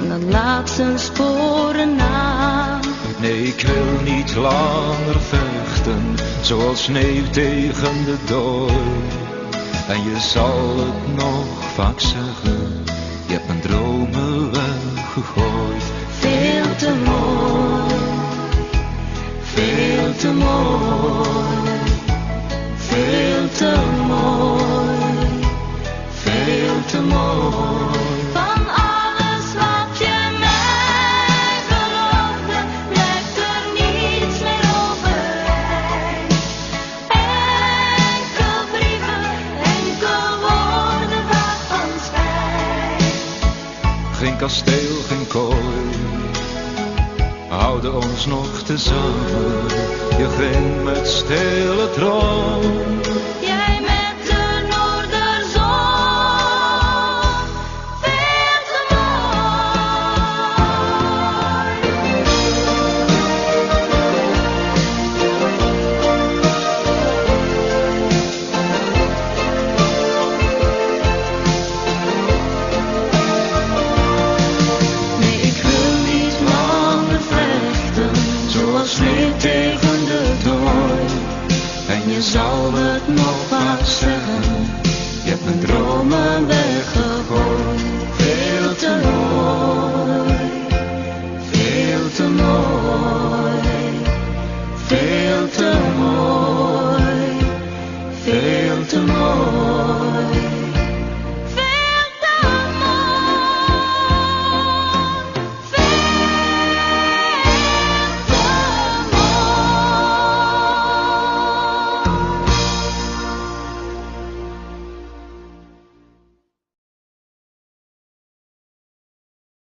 en het laatste sporen na. Nee, ik wil niet langer vechten, zoals sneeuw tegen de dooi. En je zal het nog vaak zeggen, je hebt mijn dromen weggegooid. Veel te mooi, veel te mooi, veel te mooi, veel te mooi. Van alles wat je mij beloofde, blijft er niets meer overeind. Enkel brieven, enkel woorden waarvan spijt. Geen kasteel, geen kooi, houden ons nog tezamen. Je ging met stille droom, Jij met de noorderzon, veel te Nee, ik wil niet langer vechten, zoals sneeuw tegen de dooi. En je zal het nog vaak zeggen, je hebt mijn dromen weggegooid. Veel te mooi.